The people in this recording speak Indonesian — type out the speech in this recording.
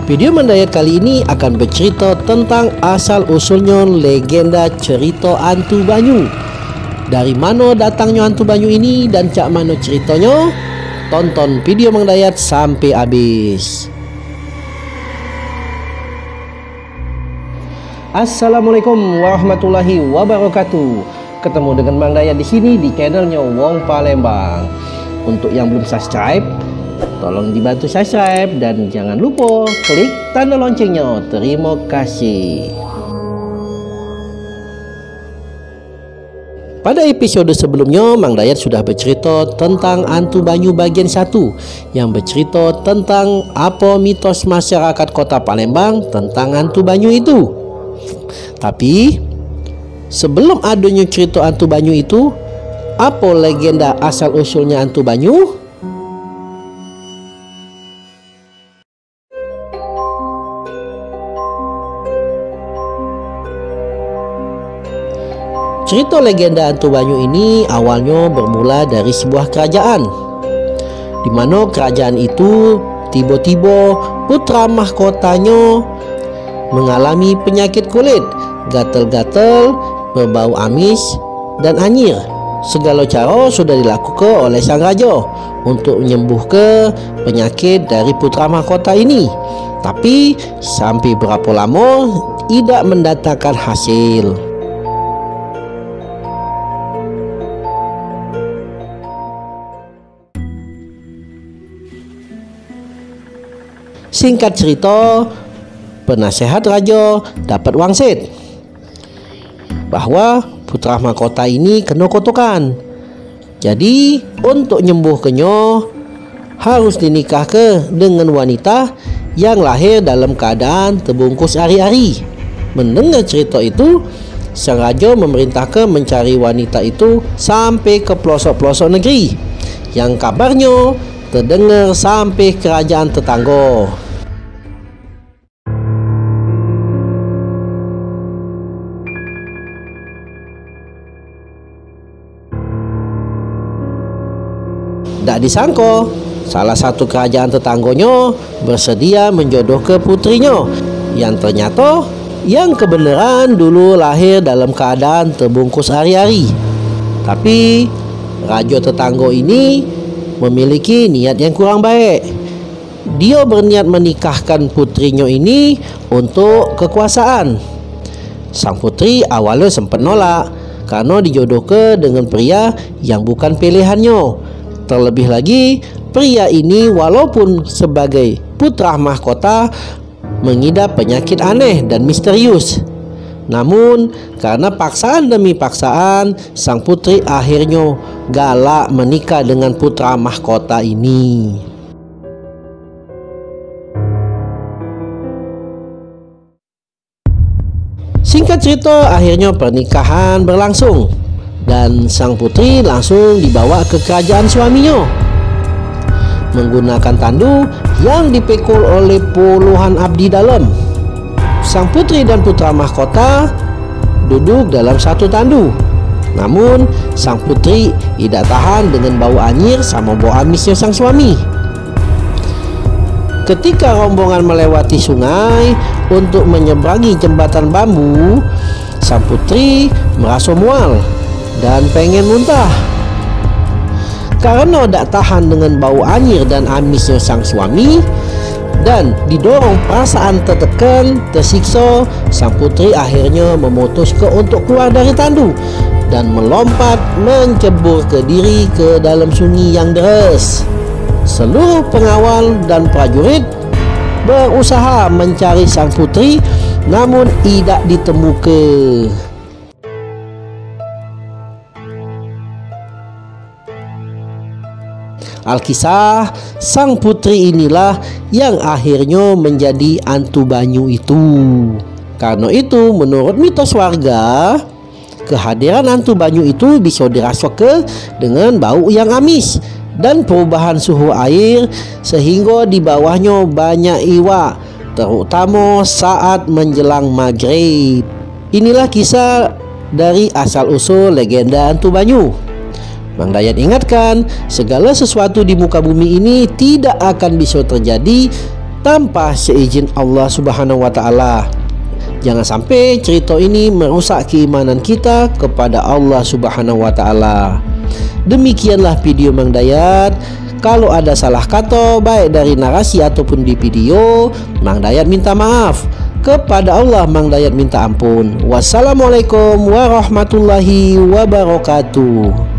Video Mandayat kali ini akan bercerita tentang asal-usulnya legenda cerita hantu Banyu. Dari mana datangnya hantu Banyu ini dan cak mana ceritanya? Tonton video Mandayat sampai habis. Assalamualaikum warahmatullahi wabarakatuh. Ketemu dengan Mandayat di sini di channelnya Wong Palembang. Untuk yang belum subscribe, tolong dibantu subscribe dan jangan lupa klik tanda loncengnya. Terima kasih. Pada episode sebelumnya, Mang Dayat sudah bercerita tentang hantu Banyu bagian 1 yang bercerita tentang apa mitos masyarakat kota Palembang tentang hantu Banyu itu. Tapi sebelum adanya cerita hantu Banyu itu, apa legenda asal-usulnya hantu Banyu? Cerita legenda hantu Banyu ini awalnya bermula dari sebuah kerajaan, di mana kerajaan itu tiba-tiba putra mahkotanya mengalami penyakit kulit, gatal-gatal, berbau amis dan anyir. Segala cara sudah dilakukan oleh sang raja untuk menyembuhkan penyakit dari putra mahkota ini, tapi sampai berapa lama tidak mendatangkan hasil. Singkat cerita, penasehat raja dapat wangsit bahwa putra mahkota ini kena kutukan. Jadi untuk nyembuhkannya harus dinikahkan dengan wanita yang lahir dalam keadaan terbungkus ari-ari. Mendengar cerita itu, sang raja memerintahkan mencari wanita itu sampai ke pelosok-pelosok negeri yang kabarnya terdengar sampai kerajaan tetangga. Tak disangka, salah satu kerajaan tetangganya bersedia menjodohkan putrinya yang ternyata yang kebenaran dulu lahir dalam keadaan terbungkus ari-ari. Tapi raja tetangga ini memiliki niat yang kurang baik. Dia berniat menikahkan putrinya ini untuk kekuasaan. Sang putri awalnya sempat nolak karena dijodohkan dengan pria yang bukan pilihannya. Terlebih lagi, pria ini walaupun sebagai putra mahkota mengidap penyakit aneh dan misterius. Namun karena paksaan demi paksaan, sang putri akhirnya galak menikah dengan putra mahkota ini. Singkat cerita, akhirnya pernikahan berlangsung dan sang putri langsung dibawa ke kerajaan suaminya menggunakan tandu yang dipikul oleh puluhan abdi dalam. Sang putri dan putra mahkota duduk dalam satu tandu. Namun sang putri tidak tahan dengan bau anyir sama bau amisnya sang suami. Ketika rombongan melewati sungai untuk menyeberangi jembatan bambu, sang putri merasa mual dan pengen muntah. Karena tak tahan dengan bau anyir dan amisnya sang suami dan didorong perasaan tertekan, tersiksa, sang putri akhirnya memutuskan untuk keluar dari tandu dan melompat mencebur ke diri ke dalam sungai yang deras. Seluruh pengawal dan prajurit berusaha mencari sang putri, namun tidak ditemukan. Alkisah, sang putri inilah yang akhirnya menjadi hantu Banyu itu. Karena itu, menurut mitos warga, kehadiran hantu Banyu itu bisa dirasakan dengan bau yang amis dan perubahan suhu air sehingga di bawahnya banyak iwak, terutama saat menjelang maghrib. Inilah kisah dari asal-usul legenda hantu Banyu. Mang Dayat ingatkan, segala sesuatu di muka bumi ini tidak akan bisa terjadi tanpa seizin Allah Subhanahu wa taala. Jangan sampai cerita ini merusak keimanan kita kepada Allah Subhanahu wa taala. Demikianlah video Mang Dayat. Kalau ada salah kata baik dari narasi ataupun di video, Mang Dayat minta maaf. Kepada Allah Mang Dayat minta ampun. Wassalamualaikum warahmatullahi wabarakatuh.